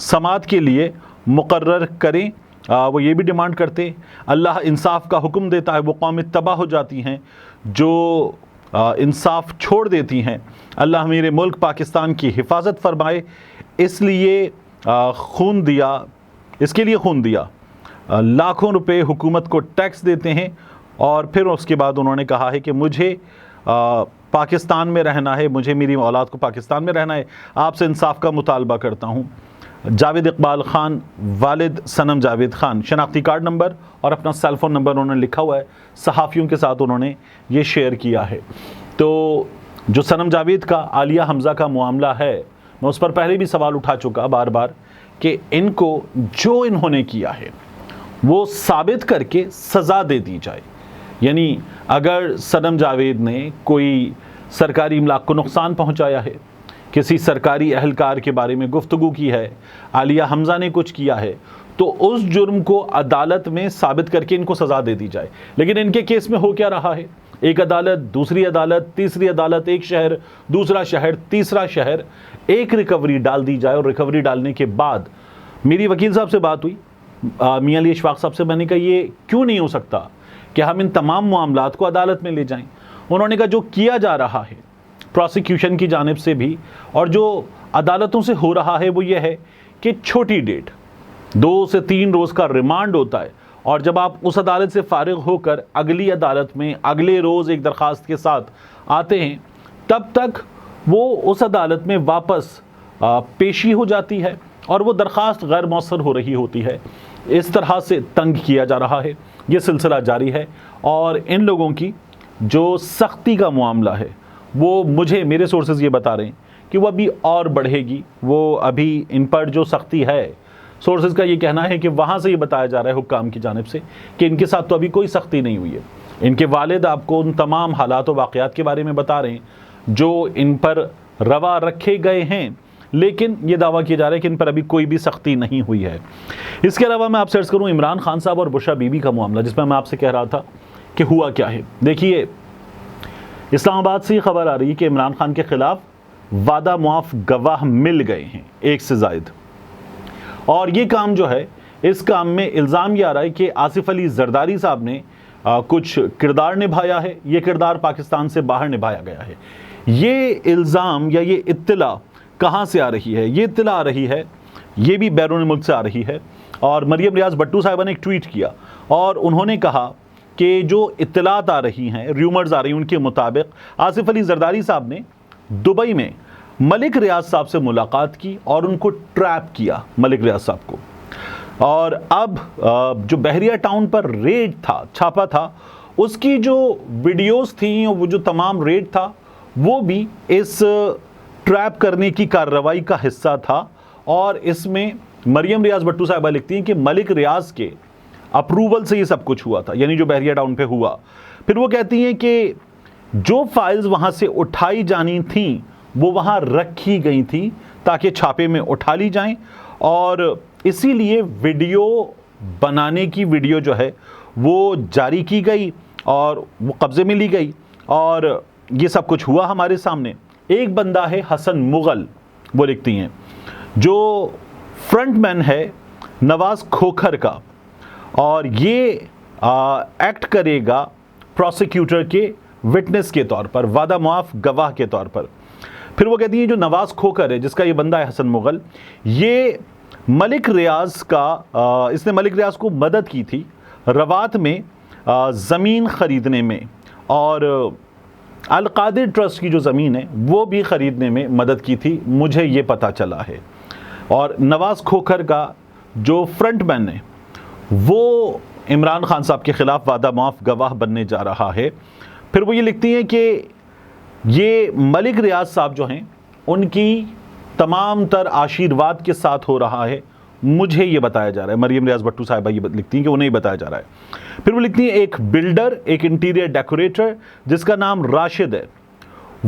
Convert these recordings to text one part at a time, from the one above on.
سماعت کے لیے مقرر کریں۔ وہ یہ بھی ڈیمانڈ کرتے ہیں، اللہ انصاف کا حکم دیتا ہے، وہ قومیں تباہ ہو جاتی ہیں جو انصاف چھوڑ دیتی ہیں۔ اللہ میرے ملک پاکستان کی حفاظت فرمائے، اس لیے خون دیا، اس کے لیے خون دیا، لاکھوں روپے حکومت کو ٹیکس دیتے ہیں۔ اور پھر اس کے بعد انہوں نے کہا ہے کہ مجھے پاکستان میں رہنا ہے، مجھے میری اولاد کو پاکستان میں رہنا ہے، آپ سے انصاف کا مطالبہ کرتا ہوں۔ جاوید اقبال خان، والد صنم جاوید خان، شناختی کارڈ نمبر اور اپنا سیل فون نمبر انہوں نے لکھا ہوا ہے، صحافیوں کے ساتھ انہوں نے یہ شیئر کیا ہے۔ تو جو صنم جاوید کا عالیہ حمزہ کا معاملہ ہے، میں اس پر پہلے بھی سوال اٹھا چکا بار بار کہ ان کو جو انہوں نے کیا ہے وہ ثابت کر کے سزا دے دی جائے۔ یعنی اگر صنم جاوید نے کوئی سرکاری املاک کو نقصان پہنچایا ہے، کسی سرکاری اہلکار کے بارے میں گفتگو کی ہے، عالیہ حمزہ نے کچھ کیا ہے، تو اس جرم کو عدالت میں ثابت کر کے ان کو سزا دے دی جائے۔ لیکن ان کے کیس میں ہو کیا رہا ہے، ایک عدالت، دوسری عدالت، تیسری عدالت، ایک شہر، دوسرا شہر، تیسرا شہر، ایک ریکوری ڈال دی جائے، اور ریکوری ڈالنے کے بعد میری وکیل صاحب سے بات ہوئی، میاں علی اشفاق صاحب سے، میں نے کہا یہ کیوں نہیں ہو سکتا کہ ہم ان تمام معاملات کو عدالت میں لے جائیں؟ انہوں نے کہا جو کیا جا رہا ہے پروسیکیوشن کی جانب سے بھی اور جو عدالتوں سے ہو رہا ہے وہ یہ ہے کہ چھوٹی ڈیٹ 2 سے 3 روز کا ریمانڈ ہوتا ہے، اور جب آپ اس عدالت سے فارغ ہو کر اگلی عدالت میں اگلے روز ایک درخواست کے ساتھ آتے ہیں، تب تک وہ اس عدالت میں واپس پیشی ہو جاتی ہے اور وہ درخواست غیر مؤثر ہو رہی ہوتی ہے۔ اس طرح سے تنگ کیا جا رہا ہے، یہ سلسلہ جاری ہے، اور ان لوگوں کی جو سختی کا معاملہ ہے وہ مجھے میرے سورسز یہ بتا رہے ہیں کہ وہ ابھی اور بڑھے گی۔ وہ ابھی ان پر جو سختی ہے، سورسز کا یہ کہنا ہے کہ وہاں سے یہ بتایا جا رہا ہے حکام کی جانب سے کہ ان کے ساتھ تو ابھی کوئی سختی نہیں ہوئی ہے۔ ان کے والد آپ کو ان تمام حالات و واقعات کے بارے میں بتا رہے ہیں جو ان پر روا رکھے گئے ہیں، لیکن یہ دعویٰ کیا جا رہا ہے کہ ان پر ابھی کوئی بھی سختی نہیں ہوئی ہے۔ اس کے علاوہ میں آپ سے عرض کروں عمران خان صاحب اور بشرا بی بی کا معاملہ، جس میں میں آپ سے کہہ رہا تھا کہ ہوا کیا ہے۔ دیکھیے، اسلام آباد سے یہ خبر آ رہی ہے کہ عمران خان کے خلاف وعدہ معاف گواہ مل گئے ہیں، 1 سے زائد، اور یہ کام جو ہے، اس کام میں الزام یہ آ رہا ہے کہ آصف علی زرداری صاحب نے کچھ کردار نبھایا ہے، یہ کردار پاکستان سے باہر نبھایا گیا ہے۔ یہ الزام یا یہ اطلاع کہاں سے آ رہی ہے؟ یہ اطلاع آ رہی ہے، یہ بھی بیرون ملک سے آ رہی ہے، اور مریم ریاض بٹو صاحبہ نے ایک ٹویٹ کیا اور انہوں نے کہا کہ جو اطلاعات آ رہی ہیں، ریومرز آ رہی ہیں، ان کے مطابق آصف علی زرداری صاحب نے دبئی میں ملک ریاض صاحب سے ملاقات کی اور ان کو ٹریپ کیا، ملک ریاض صاحب کو، اور اب جو بحریہ ٹاؤن پر ریڈ تھا، چھاپا تھا، اس کی جو ویڈیوز تھیں، وہ جو تمام ریڈ تھا، وہ بھی اس ٹریپ کرنے کی کارروائی کا حصہ تھا۔ اور اس میں مریم ریاض بٹو صاحبہ لکھتی ہیں کہ ملک ریاض کے اپروول سے یہ سب کچھ ہوا تھا، یعنی جو بحریہ ٹاؤن پہ ہوا۔ پھر وہ کہتی ہیں کہ جو فائلز وہاں سے اٹھائی جانی تھیں وہ وہاں رکھی گئی تھیں تاکہ چھاپے میں اٹھا لی جائیں، اور اسی لیے ویڈیو بنانے کی ویڈیو جو ہے وہ جاری کی گئی اور وہ قبضے میں لی گئی، اور یہ سب کچھ ہوا ہمارے سامنے۔ ایک بندہ ہے حسن مغل، وہ لکھتی ہیں، جو فرنٹ مین ہے نواز کھوکھر کا، اور یہ ایکٹ کرے گا پروسیکیوٹر کے وٹنس کے طور پر، وعدہ معاف گواہ کے طور پر۔ پھر وہ کہتی ہیں جو نواز کھوکھر ہے، جس کا یہ بندہ ہے حسن مغل، یہ ملک ریاض کا اس نے ملک ریاض کو مدد کی تھی روات میں زمین خریدنے میں، اور القادر ٹرسٹ کی جو زمین ہے وہ بھی خریدنے میں مدد کی تھی، مجھے یہ پتہ چلا ہے۔ اور نواز کھوکھر کا جو فرنٹ مین ہے وہ عمران خان صاحب کے خلاف وعدہ معاف گواہ بننے جا رہا ہے۔ پھر وہ یہ لکھتی ہیں کہ یہ ملک ریاض صاحب جو ہیں ان کی تمام تر آشیرواد کے ساتھ ہو رہا ہے، مجھے یہ بتایا جا رہا ہے۔ مریم ریاض بٹو صاحبہ یہ لکھتی ہیں کہ انہیں بتایا جا رہا ہے۔ پھر وہ لکھتی ہیں ایک بلڈر، ایک انٹیریئر ڈیکوریٹر جس کا نام راشد ہے،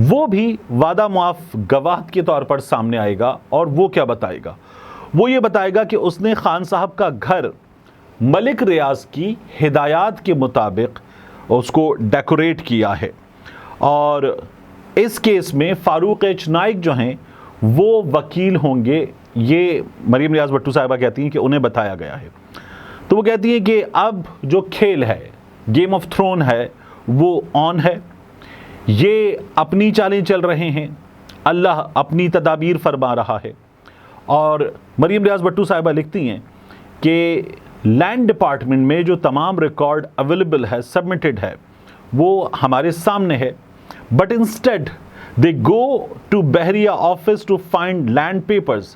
وہ بھی وعدہ معاف گواہ کے طور پر سامنے آئے گا، اور وہ کیا بتائے گا؟ وہ یہ بتائے گا کہ اس نے خان صاحب کا گھر ملک ریاض کی ہدایات کے مطابق اس کو ڈیکوریٹ کیا ہے، اور اس کیس میں فاروق ایچ نائک جو ہیں وہ وکیل ہوں گے یہ مریم ریاض بٹو صاحبہ کہتی ہیں کہ انہیں بتایا گیا ہے. تو وہ کہتی ہیں کہ اب جو کھیل ہے، گیم آف تھرون ہے، وہ آن ہے. یہ اپنی چالیں چل رہے ہیں، اللہ اپنی تدابیر فرما رہا ہے. اور مریم ریاض بٹو صاحبہ لکھتی ہیں کہ لینڈ ڈپارٹمنٹ میں جو تمام ریکارڈ اویلیبل ہے، سبمٹڈ ہے، وہ ہمارے سامنے ہے. But instead they go to Bahriya office to find land papers.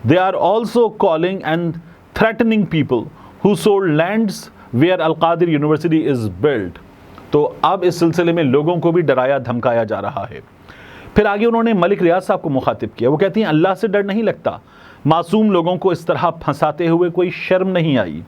They are also calling and threatening people who sold lands where Al-Qadir University is built. تو اب اس سلسلے میں لوگوں کو بھی ڈرایا دھمکایا جا رہا ہے. پھر آگے انہوں نے ملک ریاض صاحب کو مخاطب کیا. وہ کہتی ہیں اللہ سے ڈر نہیں لگتا، معصوم لوگوں کو اس طرح پھنساتے ہوئے کوئی شرم نہیں آئی.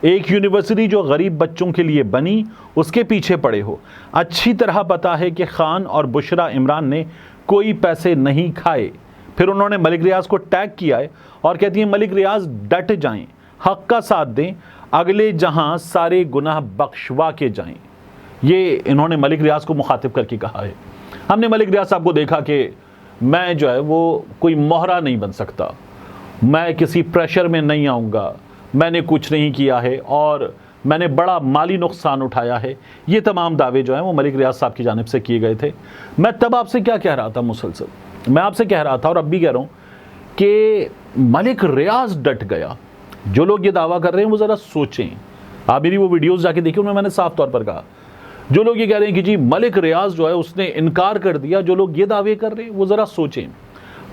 ایک یونیورسٹی جو غریب بچوں کے لیے بنی، اس کے پیچھے پڑے ہو. اچھی طرح پتا ہے کہ خان اور بشرا عمران نے کوئی پیسے نہیں کھائے. پھر انہوں نے ملک ریاض کو ٹیگ کیا ہے اور کہتی ہیں ملک ریاض ڈٹ جائیں، حق کا ساتھ دیں، اگلے جہاں سارے گناہ بخشوا کے جائیں. یہ انہوں نے ملک ریاض کو مخاطب کر کے کہا ہے. ہم نے ملک ریاض صاحب کو دیکھا کہ میں جو ہے وہ کوئی مہرہ نہیں بن سکتا، میں کسی پریشر میں نہیں آؤں گا، میں نے کچھ نہیں کیا ہے اور میں نے بڑا مالی نقصان اٹھایا ہے. یہ تمام دعوے جو ہیں وہ ملک ریاض صاحب کی جانب سے کیے گئے تھے. میں تب آپ سے کیا کہہ رہا تھا، مسلسل میں آپ سے کہہ رہا تھا اور اب بھی کہہ رہا ہوں کہ ملک ریاض ڈٹ گیا. جو لوگ یہ دعویٰ کر رہے ہیں وہ ذرا سوچیں. آپ میری وہ ویڈیوز جا کے دیکھیں، ان میں نے صاف طور پر کہا جو لوگ یہ کہہ رہے ہیں کہ جی ملک ریاض جو ہے اس نے انکار کر دیا، جو لوگ یہ دعوے کر رہے ہیں وہ ذرا سوچیں.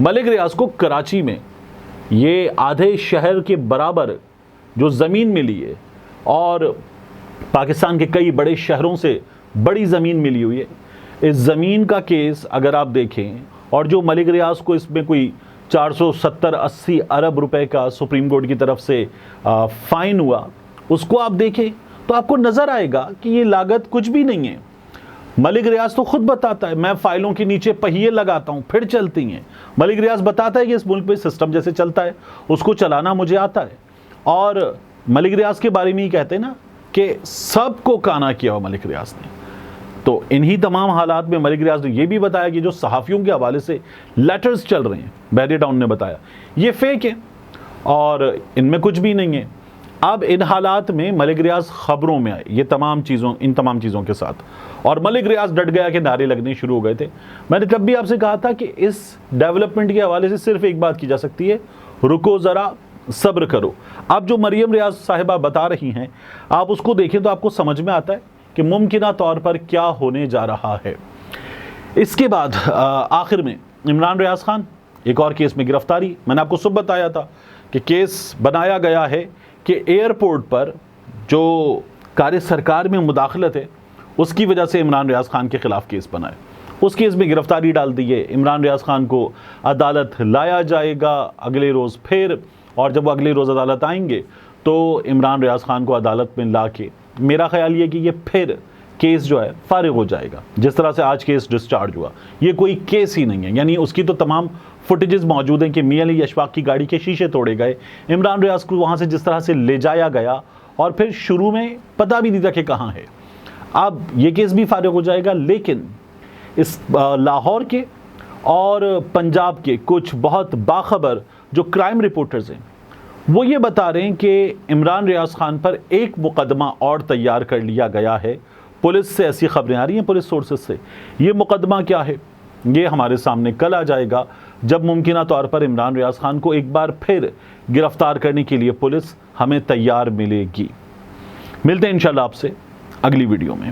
ملک ریاض کو کراچی میں یہ آدھے شہر کے برابر جو زمین ملی ہے اور پاکستان کے کئی بڑے شہروں سے بڑی زمین ملی ہوئی ہے، اس زمین کا کیس اگر آپ دیکھیں اور جو ملک ریاض کو اس میں کوئی 470-80 ارب روپے کا سپریم کورٹ کی طرف سے فائن ہوا، اس کو آپ دیکھیں تو آپ کو نظر آئے گا کہ یہ لاگت کچھ بھی نہیں ہے. ملک ریاض تو خود بتاتا ہے میں فائلوں کے نیچے پہیے لگاتا ہوں پھر چلتی ہیں. ملک ریاض بتاتا ہے کہ اس ملک پہ سسٹم جیسے چلتا ہے اس کو چلانا مجھے آتا ہے. اور ملک ریاض کے بارے میں ہی کہتے ہیں نا کہ سب کو کانا کیا ہو ملک ریاض نے. تو انہی تمام حالات میں ملک ریاض نے یہ بھی بتایا کہ جو صحافیوں کے حوالے سے لیٹرز چل رہے ہیں، بحریہ ٹاؤن نے بتایا، یہ فیک ہے اور ان میں کچھ بھی نہیں ہے. اب ان حالات میں ملک ریاض خبروں میں آئے ان تمام چیزوں کے ساتھ، اور ملک ریاض ڈٹ گیا کہ نعرے لگنے شروع ہو گئے تھے. میں نے تب بھی آپ سے کہا تھا کہ اس ڈیولپمنٹ کے حوالے سے صرف ایک بات کی جا سکتی ہے، رکو ذرا، صبر کرو. اب جو مریم ریاض صاحبہ بتا رہی ہیں آپ اس کو دیکھیں تو آپ کو سمجھ میں آتا ہے کہ ممکنہ طور پر کیا ہونے جا رہا ہے. اس کے بعد آخر میں عمران ریاض خان ایک اور کیس میں گرفتاری. میں نے آپ کو صبح بتایا تھا کہ کیس بنایا گیا ہے کہ ایئرپورٹ پر جو کار سرکار میں مداخلت ہے اس کی وجہ سے عمران ریاض خان کے خلاف کیس بنا ہے. اس کیس میں گرفتاری ڈال دی ہے. عمران ریاض خان کو عدالت لایا جائے گا اگلے روز پھر، اور جب وہ اگلے روز عدالت آئیں گے تو عمران ریاض خان کو عدالت میں لا کے میرا خیال یہ کہ یہ پھر کیس جو ہے فارغ ہو جائے گا. جس طرح سے آج کیس ڈسچارج ہوا یہ کوئی کیس ہی نہیں ہے. یعنی اس کی تو تمام فوٹیجز موجود ہیں کہ میاں علی اشفاق کی گاڑی کے شیشے توڑے گئے، عمران ریاض کو وہاں سے جس طرح سے لے جایا گیا اور پھر شروع میں پتہ بھی نہیں تھا کہ کہاں ہے. اب یہ کیس بھی فارغ ہو جائے گا. لیکن اس لاہور کے اور پنجاب کے کچھ بہت باخبر جو کرائم رپورٹرز ہیں وہ یہ بتا رہے ہیں کہ عمران ریاض خان پر ایک مقدمہ اور تیار کر لیا گیا ہے. پولیس سے ایسی خبریں آ رہی ہیں، پولیس سورسز سے. یہ مقدمہ کیا ہے یہ ہمارے سامنے کل آ جائے گا جب ممکنہ طور پر عمران ریاض خان کو ایک بار پھر گرفتار کرنے کے لیے پولیس ہمیں تیار ملے گی. ملتے ہیں انشاءاللہ آپ سے اگلی ویڈیو میں.